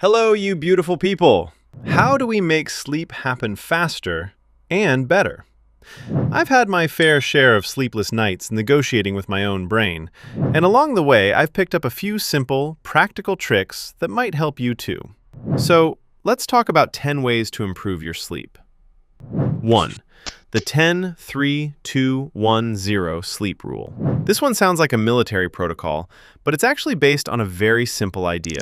Hello, you beautiful people! How do we make sleep happen faster and better? I've had my fair share of sleepless nights negotiating with my own brain, and along the way, I've picked up a few simple, practical tricks that might help you too. So, let's talk about 10 ways to improve your sleep. 1. The 10-3-2-1-0 sleep rule. This one sounds like a military protocol, but it's actually based on a very simple idea.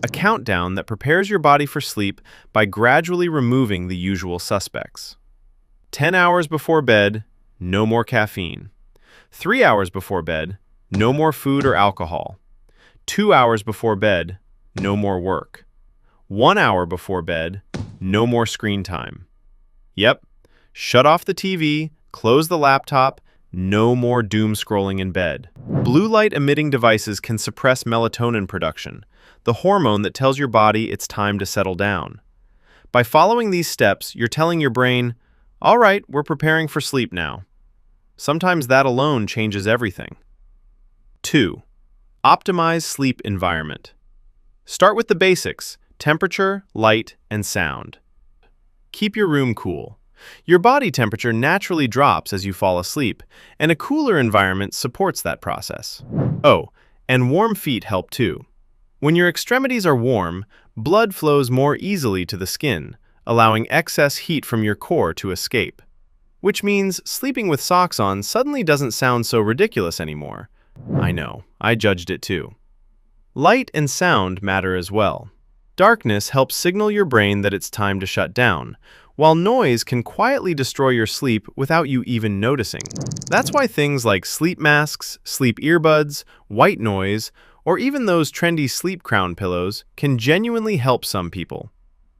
A countdown that prepares your body for sleep by gradually removing the usual suspects. 10 hours before bed, no more caffeine. 3 hours before bed, no more food or alcohol. 2 hours before bed, no more work. 1 hour before bed, no more screen time. Yep, shut off the TV, close the laptop, no more doom scrolling in bed. Blue light emitting devices can suppress melatonin production, the hormone that tells your body it's time to settle down. By following these steps, you're telling your brain, all right, we're preparing for sleep now. Sometimes that alone changes everything. 2. Optimize sleep environment. Start with the basics: temperature, light, and sound. Keep your room cool. Your body temperature naturally drops as you fall asleep, and a cooler environment supports that process. Oh, and warm feet help too. When your extremities are warm, blood flows more easily to the skin, allowing excess heat from your core to escape. Which means sleeping with socks on suddenly doesn't sound so ridiculous anymore. I know, I judged it too. Light and sound matter as well. Darkness helps signal your brain that it's time to shut down, while noise can quietly destroy your sleep without you even noticing. That's why things like sleep masks, sleep earbuds, white noise, or even those trendy sleep crown pillows can genuinely help some people.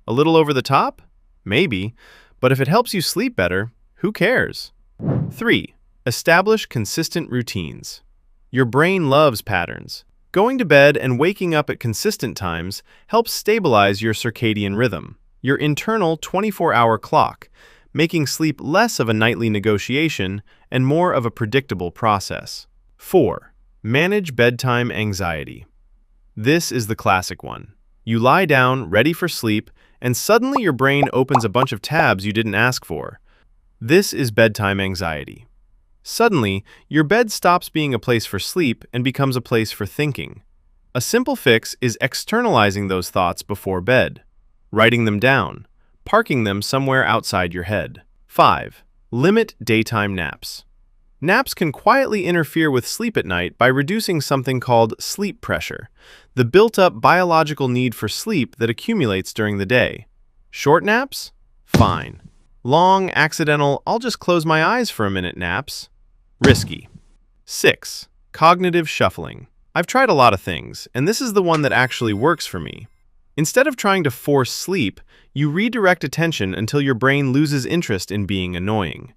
A little over the top? Maybe, but if it helps you sleep better, who cares? 3. Establish consistent routines. Your brain loves patterns. Going to bed and waking up at consistent times helps stabilize your circadian rhythm, your internal 24-hour clock, making sleep less of a nightly negotiation and more of a predictable process. 4. Manage bedtime anxiety. This is the classic one. You lie down, ready for sleep, and suddenly your brain opens a bunch of tabs you didn't ask for. This is bedtime anxiety. Suddenly, your bed stops being a place for sleep and becomes a place for thinking. A simple fix is externalizing those thoughts before bed, writing them down, parking them somewhere outside your head. 5. Limit daytime naps. Naps can quietly interfere with sleep at night by reducing something called sleep pressure, the built-up biological need for sleep that accumulates during the day. Short naps? Fine. Long, accidental, I'll just close my eyes for a minute naps? Risky. 6. Cognitive shuffling. I've tried a lot of things, and this is the one that actually works for me. Instead of trying to force sleep, you redirect attention until your brain loses interest in being annoying.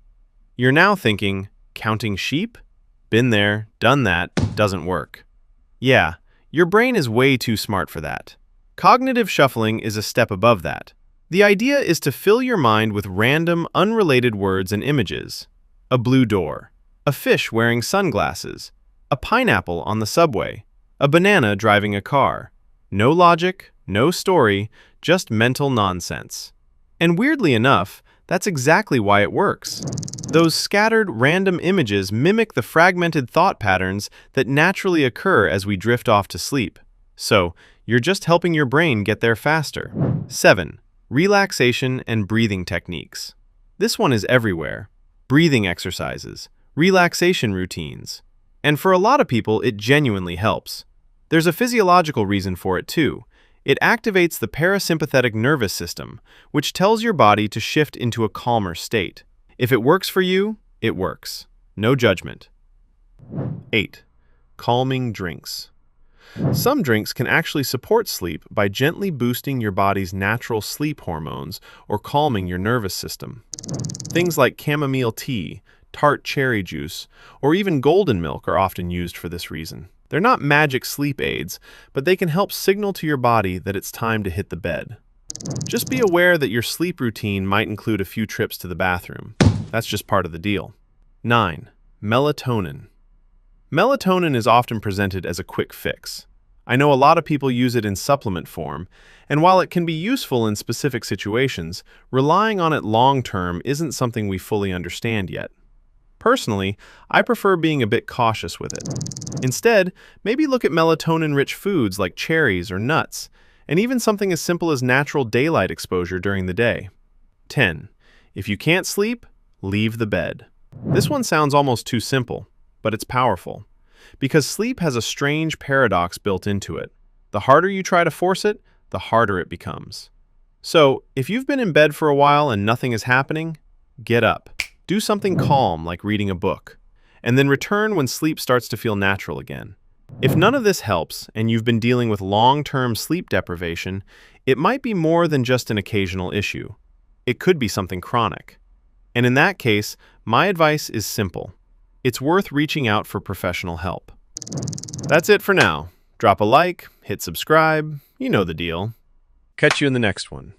You're now thinking, counting sheep? Been there, done that, doesn't work. Yeah, your brain is way too smart for that. Cognitive shuffling is a step above that. The idea is to fill your mind with random, unrelated words and images. A blue door, a fish wearing sunglasses, a pineapple on the subway, a banana driving a car. No logic, no story, just mental nonsense. And weirdly enough, that's exactly why it works. Those scattered, random images mimic the fragmented thought patterns that naturally occur as we drift off to sleep. So, you're just helping your brain get there faster. 7. Relaxation and breathing techniques. This one is everywhere. Breathing exercises, relaxation routines. And for a lot of people, it genuinely helps. There's a physiological reason for it too. It activates the parasympathetic nervous system, which tells your body to shift into a calmer state. If it works for you, it works. No judgment. 8. Calming drinks. Some drinks can actually support sleep by gently boosting your body's natural sleep hormones or calming your nervous system. Things like chamomile tea, tart cherry juice, or even golden milk are often used for this reason. They're not magic sleep aids, but they can help signal to your body that it's time to hit the bed. Just be aware that your sleep routine might include a few trips to the bathroom. That's just part of the deal. 9. Melatonin. Melatonin is often presented as a quick fix. I know a lot of people use it in supplement form, and while it can be useful in specific situations, relying on it long-term isn't something we fully understand yet. Personally, I prefer being a bit cautious with it. Instead, maybe look at melatonin-rich foods like cherries or nuts, and even something as simple as natural daylight exposure during the day. 10. If you can't sleep, leave the bed. This one sounds almost too simple, but it's powerful. Because sleep has a strange paradox built into it. The harder you try to force it, the harder it becomes. So, if you've been in bed for a while and nothing is happening, get up. Do something calm like reading a book, and then return when sleep starts to feel natural again. If none of this helps and you've been dealing with long-term sleep deprivation, it might be more than just an occasional issue. It could be something chronic. And in that case, my advice is simple. It's worth reaching out for professional help. That's it for now. Drop a like, hit subscribe, you know the deal. Catch you in the next one.